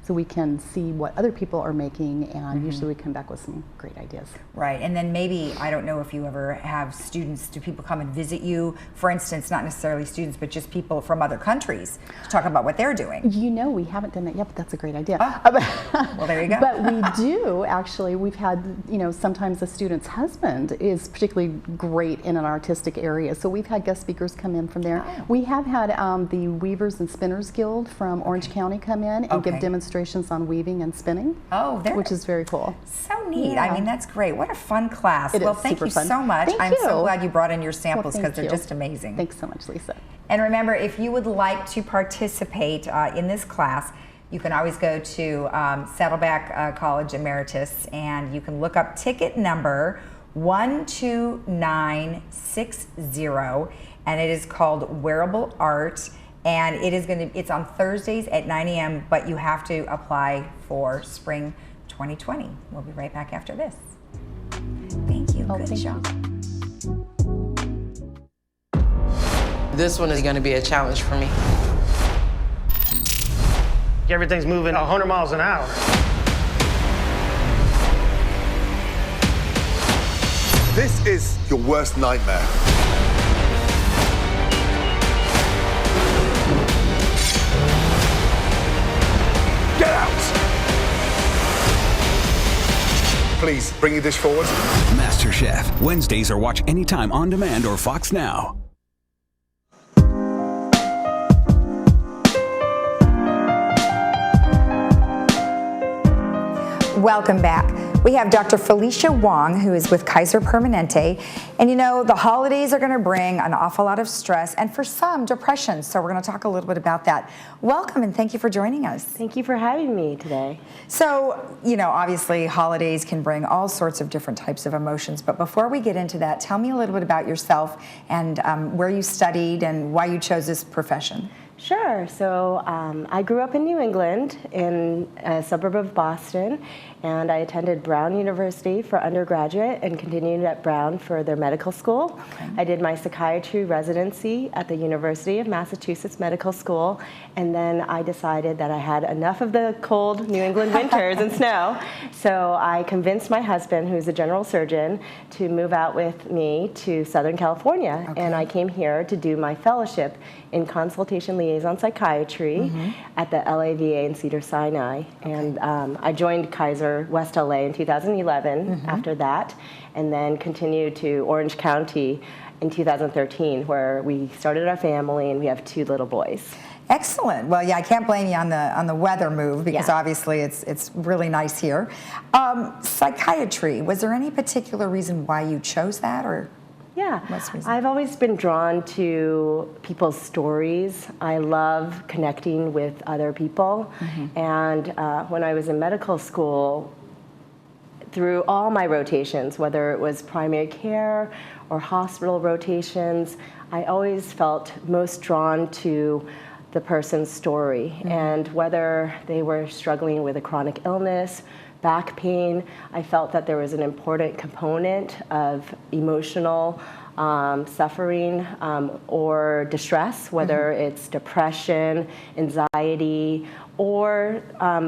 so we can see what other people are making, and usually we come back with some great ideas. Right, and then maybe, I don't know if you ever have students, do people come and visit you? For instance, not necessarily students, but just people from other countries to talk about what they're doing. We haven't done that yet, but that's a great idea. Well, there you go. But we do, actually. We've had, sometimes a student's husband is particularly great in an artistic area, so we've had guest speakers come in from there. We have had the Weavers and Spinners Guild from Orange County come in and give demonstrations on weaving and spinning. Oh, which is very cool. So neat. Yeah. I mean, that's great. What a fun class. It Well, is thank super you fun. so much. Thank I'm so you. glad you brought in your samples Well, because they're thank you. just amazing. Thanks so much, Lisa. And remember, if you would like to participate in this class, you can always go to Saddleback College Emeritus, and you can look up ticket number 12960, and it is called Wearable Art. And it's on Thursdays at 9 a.m., but you have to apply for spring 2020. We'll be right back after this. Thank you. Good job. This one is going to be a challenge for me. Everything's moving 100 miles an hour. This is your worst nightmare. Get out! Please, bring your dish forward. MasterChef. Wednesdays are watch anytime on demand or Fox Now. Welcome back. We have Dr. Felicia Wong, who is with Kaiser Permanente. And the holidays are going to bring an awful lot of stress and for some depression. So we're going to talk a little bit about that. Welcome and thank you for joining us. Thank you for having me today. So, obviously holidays can bring all sorts of different types of emotions. But before we get into that, tell me a little bit about yourself and where you studied and why you chose this profession. Sure. So I grew up in New England in a suburb of Boston, and I attended Brown University for undergraduate and continued at Brown for their medical school. Okay. I did my psychiatry residency at the University of Massachusetts Medical School, and then I decided that I had enough of the cold New England winters and snow, so I convinced my husband, who's a general surgeon, to move out with me to Southern California, and I came here to do my fellowship in consultation liaison psychiatry at the LAVA in Cedars-Sinai. And I joined Kaiser West LA in 2011 after that, and then continued to Orange County in 2013, where we started our family and we have 2 little boys. Excellent. Well, yeah, I can't blame you on the weather move because obviously it's really nice here. Psychiatry, was there any particular reason why you chose that, or? Yeah, I've always been drawn to people's stories. I love connecting with other people. And when I was in medical school, through all my rotations, whether it was primary care or hospital rotations, I always felt most drawn to the person's story, and whether they were struggling with a chronic illness, back pain, I felt that there was an important component of emotional suffering or distress, whether it's depression, anxiety, or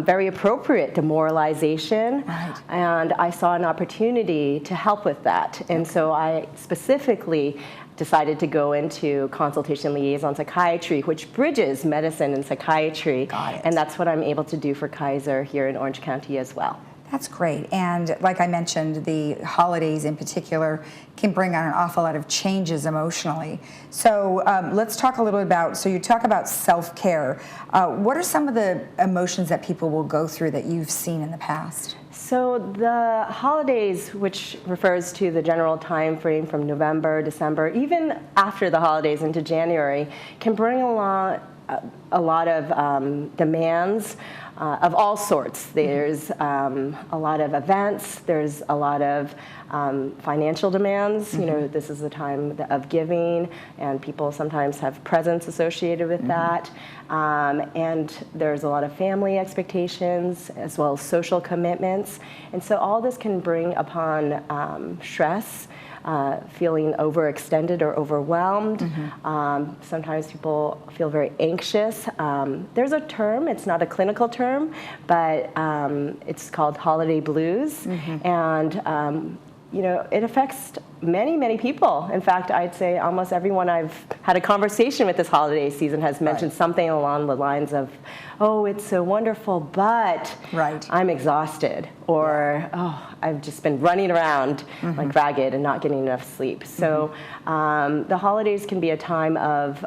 very appropriate demoralization. And I saw an opportunity to help with that. And so I specifically decided to go into consultation liaison psychiatry, which bridges medicine and psychiatry. And that's what I'm able to do for Kaiser here in Orange County as well. That's great. And like I mentioned, the holidays in particular can bring on an awful lot of changes emotionally. So let's talk a little bit about, so you talk about self-care. What are some of the emotions that people will go through that you've seen in the past? So the holidays, which refers to the general time frame from November, December, even after the holidays into January, can bring along a lot of demands of all sorts. There's a lot of events, there's a lot of financial demands. You know, this is the time of giving, and people sometimes have presents associated with that. And there's a lot of family expectations as well as social commitments. And so all this can bring upon stress, feeling overextended or overwhelmed. Sometimes people feel very anxious. There's a term, it's not a clinical term, but it's called holiday blues. And you know, it affects many, many people. In fact, I'd say almost everyone I've had a conversation with this holiday season has mentioned something along the lines of, oh, it's so wonderful, but I'm exhausted, or oh, I've just been running around like ragged and not getting enough sleep. So the holidays can be a time of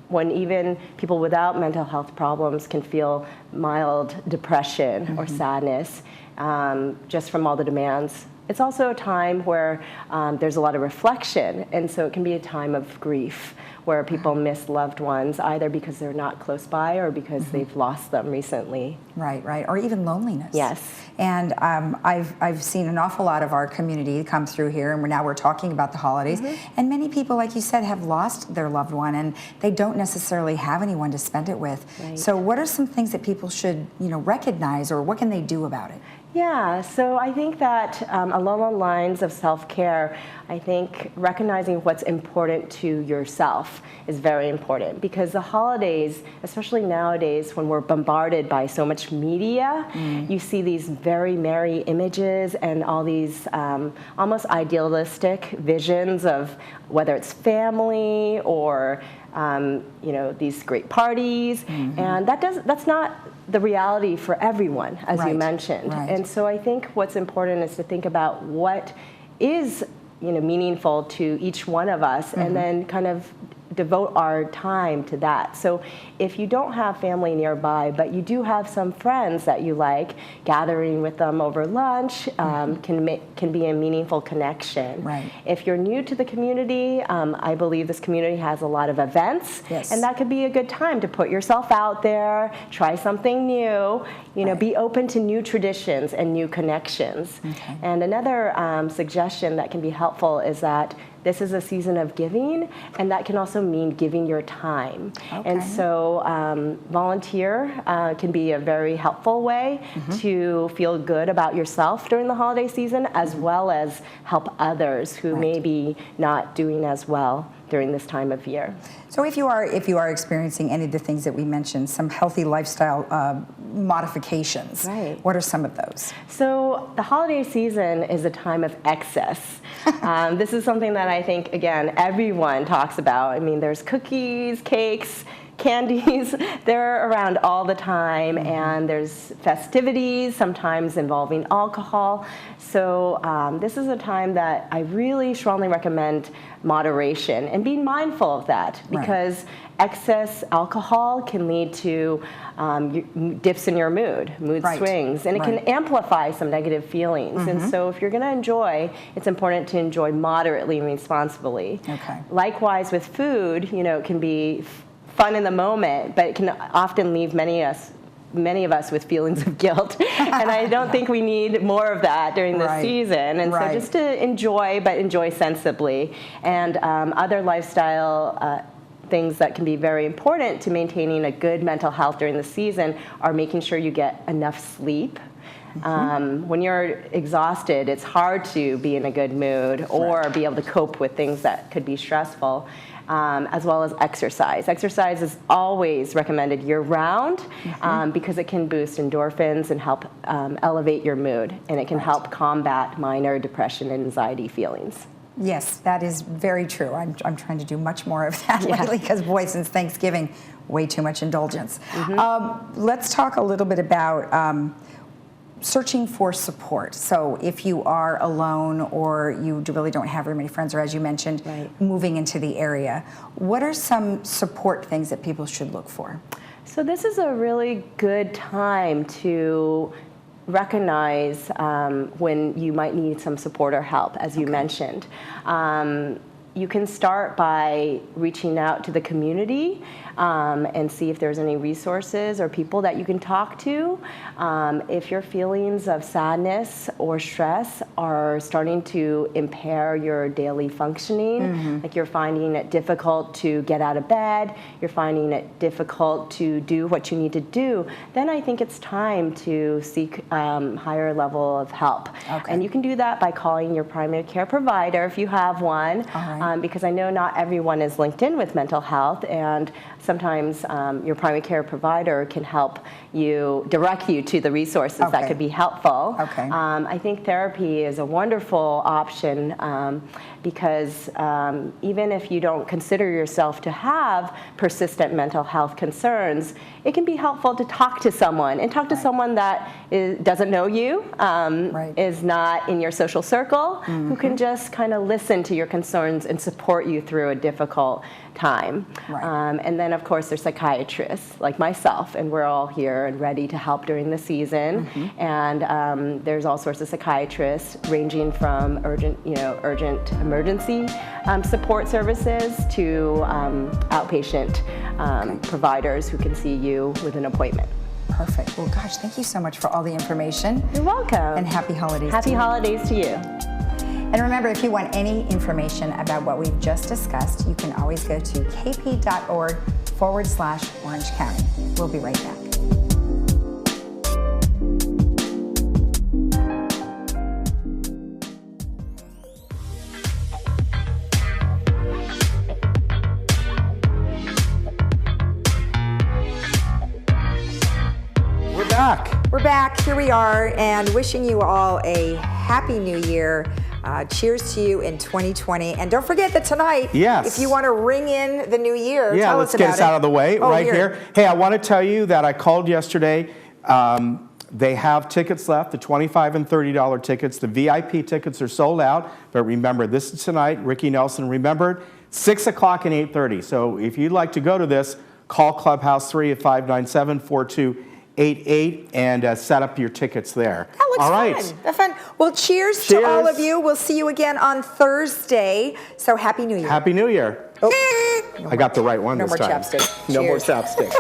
when even people without mental health problems can feel mild depression or sadness just from all the demands. It's also a time where there's a lot of reflection, and so it can be a time of grief where people miss loved ones, either because they're not close by or because they've lost them recently. Right, or even loneliness. Yes. And I've seen an awful lot of our community come through here, and now we're talking about the holidays. And many people, like you said, have lost their loved one, and they don't necessarily have anyone to spend it with. So what are some things that people should, you know, recognize, or what can they do about it? Yeah, so I think that along the lines of self-care, I think recognizing what's important to yourself is very important, because the holidays, especially nowadays when we're bombarded by so much media, you see these very merry images and all these almost idealistic visions of whether it's family or you know, these great parties, and that's not the reality for everyone, as you mentioned. And so I think what's important is to think about what is, you know, meaningful to each one of us, and then kind of devote our time to that. So if you don't have family nearby, but you do have some friends that you like, gathering with them over lunch can be a meaningful connection. If you're new to the community, I believe this community has a lot of events, and that could be a good time to put yourself out there, try something new, you know, be open to new traditions and new connections. And another suggestion that can be helpful is that this is a season of giving, and that can also mean giving your time. And so volunteer can be a very helpful way to feel good about yourself during the holiday season, as well as help others who may be not doing as well during this time of year. So if you are experiencing any of the things that we mentioned, some healthy lifestyle modifications, what are some of those? So the holiday season is a time of excess. This is something that I think, again, everyone talks about. I mean, there's cookies, cakes, candies, they're around all the time, and there's festivities, sometimes involving alcohol. So this is a time that I really strongly recommend moderation and being mindful of that, because excess alcohol can lead to dips in your mood swings, and it can amplify some negative feelings. And so if you're going to enjoy, it's important to enjoy moderately and responsibly. Likewise with food, you know, it can be fun in the moment, but it can often leave many of us with feelings of guilt. And I don't think we need more of that during this season. And so just to enjoy, but enjoy sensibly. And other lifestyle things that can be very important to maintaining a good mental health during the season are making sure you get enough sleep. When you're exhausted, it's hard to be in a good mood or be able to cope with things that could be stressful, as well as exercise. Exercise is always recommended year-round because it can boost endorphins and help elevate your mood, and it can help combat minor depression and anxiety feelings. Yes, that is very true. I'm trying to do much more of that lately because, boy, since Thanksgiving, way too much indulgence. Let's talk a little bit about searching for support. So if you are alone or you really don't have very many friends, or as you mentioned, moving into the area, what are some support things that people should look for? So this is a really good time to recognize when you might need some support or help, as you mentioned. You can start by reaching out to the community and see if there's any resources or people that you can talk to. If your feelings of sadness or stress are starting to impair your daily functioning, like you're finding it difficult to get out of bed, you're finding it difficult to do what you need to do, then I think it's time to seek higher level of help. And you can do that by calling your primary care provider if you have one, because I know not everyone is linked in with mental health, and sometimes your primary care provider can help you, direct you to the resources that could be helpful. I think therapy is a wonderful option because even if you don't consider yourself to have persistent mental health concerns, it can be helpful to talk to someone and talk to someone that doesn't know you, is not in your social circle, who can just kind of listen to your concerns and support you through a difficult time. And then, of course, there's psychiatrists like myself, and we're all here and ready to help during the season. And there's all sorts of psychiatrists, ranging from urgent emergency support services to outpatient providers who can see you with an appointment. Perfect. Well, gosh, thank you so much for all the information. You're welcome. And happy holidays. Happy holidays to you. And remember, if you want any information about what we've just discussed, you can always go to kp.org/Orange County. We'll be right back. We're back. Here we are, and wishing you all a happy new year. Cheers to you in 2020. And don't forget that tonight, if you want to ring in the new year, tell let's us get about us out of the way right here. here. Hey, I want to tell you that I called yesterday. They have tickets left, the $25 and $30 tickets. The VIP tickets are sold out. But remember, this is tonight. Ricky Nelson remembered, 6 o'clock and 8:30. So if you'd like to go to this, call Clubhouse 3 at 597-4288 and set up your tickets there. That looks all right. fun. That's fun. Well, cheers to all of you. We'll see you again on Thursday. So happy New Year. Happy New Year. Oh. I got the right one No this more time. chapstick. No more Cheers. chapstick.